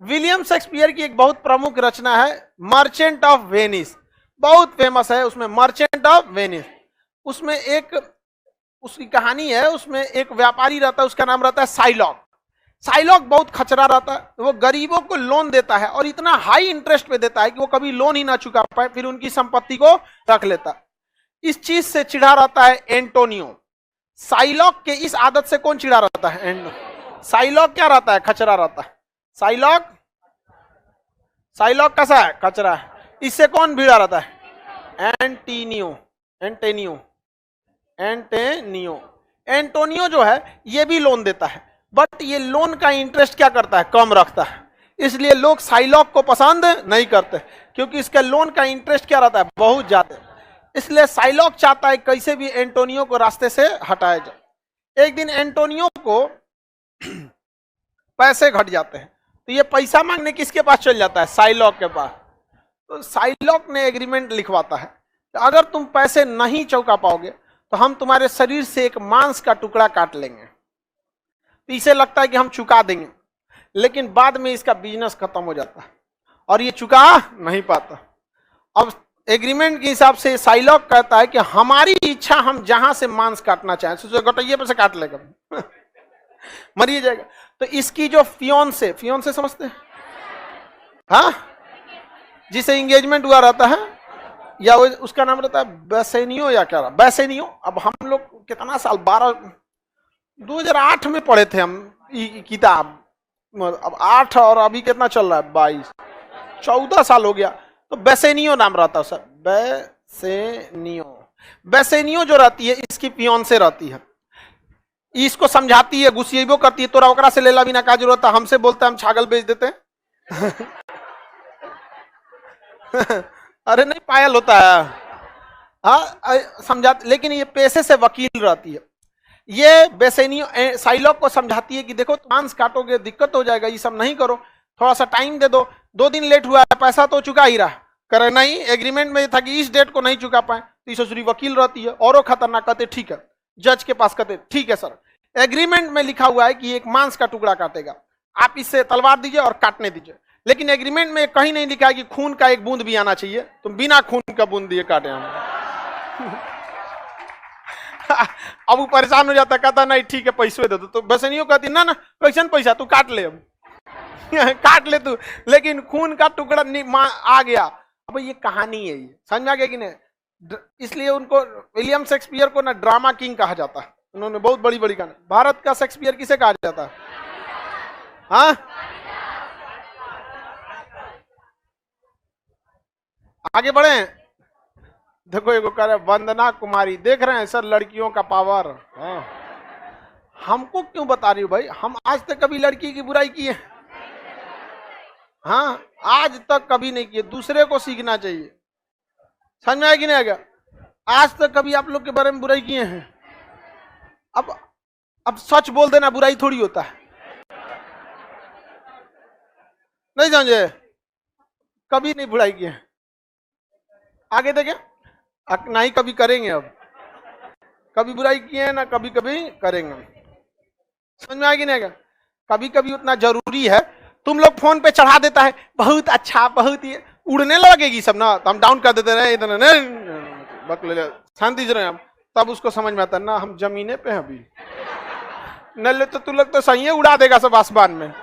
William Shakespeare की एक बहुत प्रमुख रचना है मर्चेंट ऑफ वेनिस, बहुत फेमस है। उसमें मर्चेंट ऑफ वेनिस, उसमें एक उसकी कहानी है। उसमें एक व्यापारी रहता है, उसका नाम रहता है साइलॉक। साइलॉक बहुत खचरा रहता है, वो गरीबों को लोन देता है और इतना हाई इंटरेस्ट पे देता है कि वो कभी लोन ही ना चुका पाए, फिर उनकी संपत्ति को रख लेता है। इस चीज से चिढ़ा रहता है एंटोनियो। साइलॉक के इस आदत से कौन चिढ़ा रहता है? साइलॉक क्या रहता है? खचरा रहता है। साइलॉक कैसा है? खचरा है। इससे कौन भिड़ा रहता है? एंटोनियो जो है ये भी लोन देता है, बट ये लोन का इंटरेस्ट क्या करता है? कम रखता है। इसलिए लोग साइलॉक को पसंद नहीं करते, क्योंकि इसका लोन का इंटरेस्ट क्या रहता है? बहुत ज्यादा। इसलिए साइलॉक चाहता है कैसे भी एंटोनियो को रास्ते से हटाया जाए। एक दिन एंटोनियो को पैसे घट जाते हैं, तो ये पैसा मांगने किसके पास चल जाता है? साइलॉक के पास। तो साइलॉक ने एग्रीमेंट लिखवाता है, अगर तुम पैसे नहीं चुका पाओगे तो हम तुम्हारे शरीर से एक मांस का टुकड़ा काट लेंगे। तो इसे लगता है कि हम चुका देंगे, लेकिन बाद में इसका बिजनेस खत्म हो जाता है और ये चुका नहीं पाता। अब एग्रीमेंट के हिसाब से साइलॉक कहता है कि हमारी इच्छा, हम जहां से मांस काटना चाहें, सोचो गटैये पे से काट लेगा मरिए जाएगा। तो इसकी जो फियोंसे समझते हैं? हाँ, जिसे एंगेजमेंट हुआ रहता है, या उसका नाम रहता है बेसेनियो या क्या? बेसेनियो। अब हम लोग कितना साल 2008 में पढ़े थे हम किताब। अब 8 और अभी कितना चल रहा है? 22, 14 साल हो गया। तो बेसेनियो नाम रहता है सर। बेसेनियो जो रहती है, इसकी फियोंसे रहती है। इसको समझाती है, गुस्सेबो करती है, तोरा ओकरा से लेला बिना का जरूरत है, हमसे बोलता है हम छागल बेच देते हैं अरे नहीं, पायल होता है। हाँ समझाती, लेकिन ये पेशे से वकील रहती है। ये बेसेनियो साइलॉक को समझाती है कि देखो मांस काटोगे दिक्कत हो जाएगा, ये सब नहीं करो, थोड़ा सा टाइम दे दो। 2 दिन लेट हुआ है, पैसा तो चुका ही रहा। करे नहीं, एग्रीमेंट में था कि इस डेट को नहीं चुका पाए। तो ससुरी वकील रहती है, औरों खतरनाक। कहते ठीक है, जज के पास कहते ठीक है सर, एग्रीमेंट में लिखा हुआ है कि एक मांस का टुकड़ा काटेगा, आप इससे तलवार दीजिए और काटने दीजिए, लेकिन एग्रीमेंट में कहीं नहीं लिखा है कि खून का एक बूंद भी आना चाहिए। तो बिना खून का बूंद दिए काटे हम अब वो परेशान हो जाता, कहता नहीं ठीक है पैसे दे दो। तो बेसेनियो कहती ना कैसे पैसा, तू काट ले, अब काट ले तू, लेकिन खून का टुकड़ा आ गया। अब ये कहानी है, ये समझ में आ गया कि नहीं? इसलिए उनको विलियम शेक्सपियर को ना ड्रामा किंग कहा जाता है। उन्होंने बहुत बड़ी बड़ी कहानी। भारत का शेक्सपियर किसे कहा जाता है? हाँ, आगे बढ़े। देखो एगो कह रहे वंदना कुमारी, देख रहे हैं सर लड़कियों का पावर। हाँ, हमको क्यों बता रही हो भाई? हम आज तक कभी लड़की की बुराई की है? हाँ, आज तक कभी नहीं किए। दूसरे को सीखना चाहिए। समझ में आया कि नहीं आएगा? आज तक कभी आप लोग के बारे में बुराई किए हैं? अब सच बोल देना बुराई थोड़ी होता है, नहीं समझे? कभी नहीं बुराई किए। आगे देखें, ना ही कभी करेंगे। अब कभी बुराई किए हैं ना कभी कभी करेंगे। समझ में आएगी नहीं? कभी कभी उतना जरूरी है। तुम लोग फोन पे चढ़ा देता है, बहुत अच्छा, बहुत ही उड़ने लगेगी सब ना, तो हम डाउन कर देते रहे, इधर नहीं शांति से रहे हम। तब उसको समझ में आता है ना हम जमीने पे हैं अभी, न ले तो तू लोग तो सही है उड़ा देगा सब आसमान में।